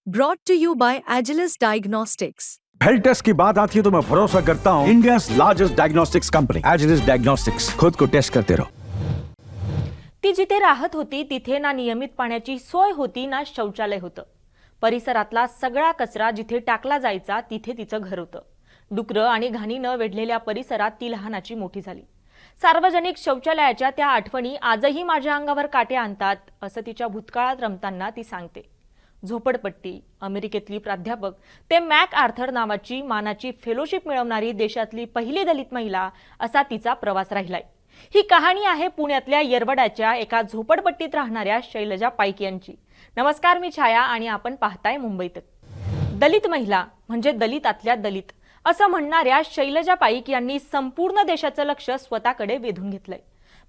Brought to you by Agilus Diagnostics. Health test की बात आती है तो मैं भरोसा करता हूँ India largest diagnostics company Agilus diagnostics. खुद को टेस्ट करते रहो। ती जिथे राहत होती तिथे ना नियमित पाण्याची सोय होती ना शौचालय होतं। परिसरातला सगळा कचरा जिथे टाकला जायचा तिथे तिचं घर होतं। डुकरं आणि घाणीनं वेढलेल्या परिसरात ती लहानाची मोठी झाली। सार्वजनिक शौचालयाच्या त्या आठवणी आजही माझ्या अंगावर काटे आणतात असं तिच्या भूतकाळात रमताना ती सांगते। झोपडपट्टी, अमेरिकेतली प्राध्यापक ते मॅक आर्थर नावाची मानाची फेलोशिप मिळवणारी देशातली पहिली दलित महिला असा तिचा प्रवास राहिलाय। ही कहाणी आहे पुण्यातल्या येरवड्याच्या एका झोपडपट्टीत राहणाऱ्या शैलजा पाईक यांची। नमस्कार, मी छाया आणि आपण पाहताय मुंबई तक। दलित महिला म्हणजे दलितातल्या दलित असं म्हणणाऱ्या शैलजा पाईक यांनी संपूर्ण देशाचं लक्ष स्वतःकडे वेधून घेतलंय।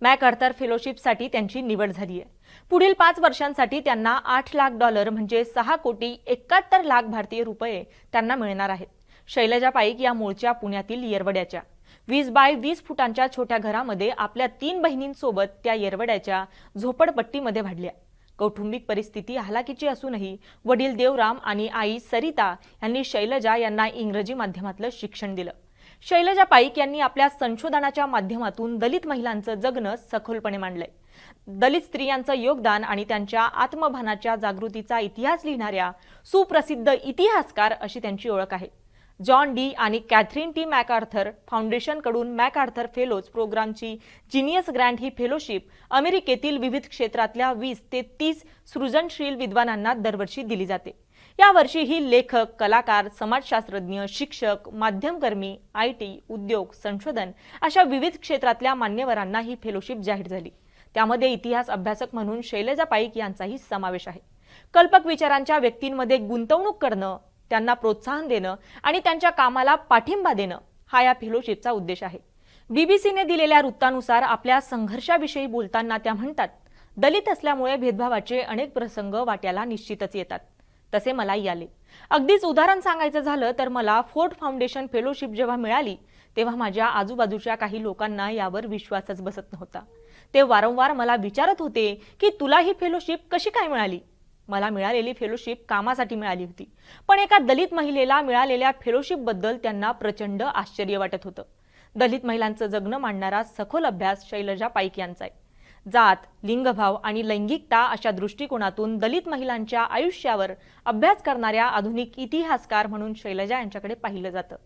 मॅक आर्थर फेलोशिपसाठी त्यांची निवड झाली आहे। पुढील 5 वर्षांसाठी त्यांना $8 लाख म्हणजे 6,71,00,000 भारतीय रुपये त्यांना मिळणार आहेत। शैलजा पाईक या मूळच्या पुण्यातील येरवड्याच्या 20 बाय 20 फुटांच्या छोट्या घरामध्ये आपल्या 3 बहिणींसोबत त्या येरवड्याच्या झोपडपट्टीमध्ये वाढल्या। कौटुंबिक परिस्थिती हालाकीची असूनही वडील देवराम आणि आई सरिता यांनी शैलजा यांना इंग्रजी माध्यमातलं शिक्षण दिलं। शैलजा पाईक यांनी आपल्या संशोधनाच्या माध्यमातून दलित महिलांचं जगणं सखोलपणे मांडलंय। दलित स्त्रियांचं योगदान आणि त्यांच्या आत्मभानाच्या जागृतीचा इतिहास लिहिणाऱ्या सुप्रसिद्ध इतिहासकार अशी त्यांची ओळख आहे। जॉन डी आणि कॅथरीन टी मॅकआर्थर फाउंडेशनकडून मॅकआर्थर फेलोज प्रोग्रामची जीनियस ग्रँट ही फेलोशिप अमेरिकेतील विविध क्षेत्रातल्या 20 ते 30 सृजनशील विद्वानांना दरवर्षी दिली जाते। या वर्षी ही लेखक, कलाकार, समाजशास्त्रज्ञ, शिक्षक, माध्यमकर्मी, IT, उद्योग, संशोधन अशा विविध क्षेत्रातल्या मान्यवरांना ही फेलोशिप जाहीर झाली। त्यामध्ये इतिहास अभ्यासक म्हणून शैलजा पाईक यांचाही समावेश आहे। कल्पक विचारांच्या व्यक्तींमध्ये गुंतवणूक करणं, त्यांना प्रोत्साहन देणं आणि त्यांच्या कामाला पाठिंबा देणं हा या फेलोशिपचा उद्देश आहे। BBCने दिलेल्या वृत्तानुसार आपल्या संघर्षाविषयी बोलताना त्या म्हणतात, दलित असल्यामुळे भेदभावाचे अनेक प्रसंग वाट्याला निश्चितच येतात, तसे मलाही आले। अगदीच उदाहरण सांगायचं झालं तर मला फोर्ड फाउंडेशन फेलोशिप जेव्हा मिळाली तेव्हा माझ्या आजूबाजूच्या काही लोकांना यावर विश्वासच बसत नव्हता। ते वारंवार मला विचारत होते की तुला ही फेलोशिप कशी काय मिळाली? मला मिळालेली फेलोशिप कामासाठी मिळाली होती, पण एका दलित महिलेला मिळालेल्या फेलोशिपबद्दल त्यांना प्रचंड आश्चर्य वाटत होतं। दलित महिलांचं जगणं मांडणारा सखोल अभ्यास शैलजा पाईक यांचा आहे। जात, लिंगभाव आणि लैंगिकता अशा दृष्टिकोनातून दलित महिलांच्या आयुष्यावर अभ्यास करणाऱ्या आधुनिक इतिहासकार म्हणून शैलजा यांच्याकडे पाहिलं जातं।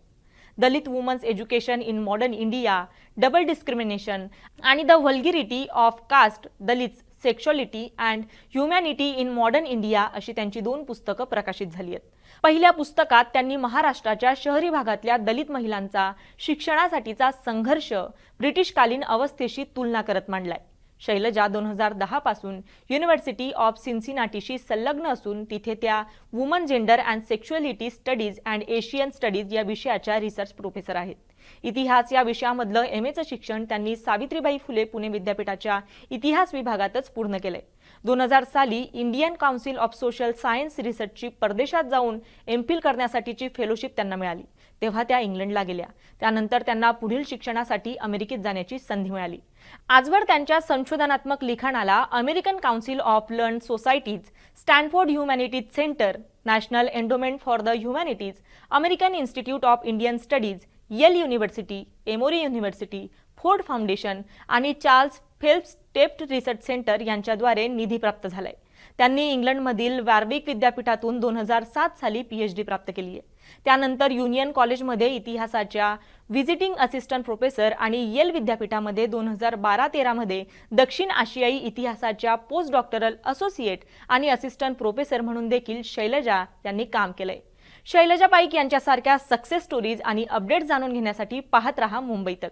Dalit women's education in modern India, double discrimination आणि the vulgarity of caste, Dalit sexuality and humanity in modern India अशी त्यांची 2 पुस्तकं प्रकाशित झाली आहेत। पहिल्या पुस्तकात त्यांनी महाराष्ट्राच्या शहरी भागातल्या दलित महिलांचा शिक्षणासाठीचा संघर्ष ब्रिटिशकालीन अवस्थेशी तुलना करत मांडलाय। शैलजा 2010 पासून युनिव्हर्सिटी ऑफ सिन्सिनाटीशी संलग्न असून तिथे त्या woman gender and sexuality studies and Asian studies या विषयाच्या रिसर्च प्रोफेसर आहेत। इतिहास या विषयामधलं MAचं शिक्षण त्यांनी सावित्रीबाई फुले पुणे विद्यापीठाच्या इतिहास विभागातच पूर्ण केलंय। 2000 साली Indian Council of Social Science रिसर्चची परदेशात जाऊन MPhil करण्यासाठीची फेलोशिप त्यांना मिळाली, तेव्हा त्या इंग्लंडला गेल्या। त्यानंतर त्यांना पुढील शिक्षणासाठी अमेरिकेत जाण्याची संधी मिळाली। आजवर त्यांच्या संशोधनात्मक लिखाणाला American Council of Learned Societies, Stanford Humanities Center, National Endowment for the Humanities, American Institute of Indian Studies, Yale University, Emory University, Ford Foundation आणि Charles Phelps Taft Research Center यांच्याद्वारे निधी प्राप्त झालाय। त्यांनी इंग्लंडमधील वॉरविक विद्यापीठातून 2007 साली PhD प्राप्त केली आहे। त्यानंतर युनियन कॉलेजमध्ये इतिहासाच्या व्हिजिटिंग असिस्टंट प्रोफेसर आणि येल विद्यापीठामध्ये 2012-13 मध्ये दक्षिण आशियाई इतिहासाच्या पोस्ट डॉक्टरल असोसिएट आणि असिस्टंट प्रोफेसर म्हणून देखील शैलजा यांनी काम केलंय। शैलजा पाईक यांच्यासारख्या सक्सेस स्टोरीज आणि अपडेट्स जाणून घेण्यासाठी पाहत रहा मुंबई तक।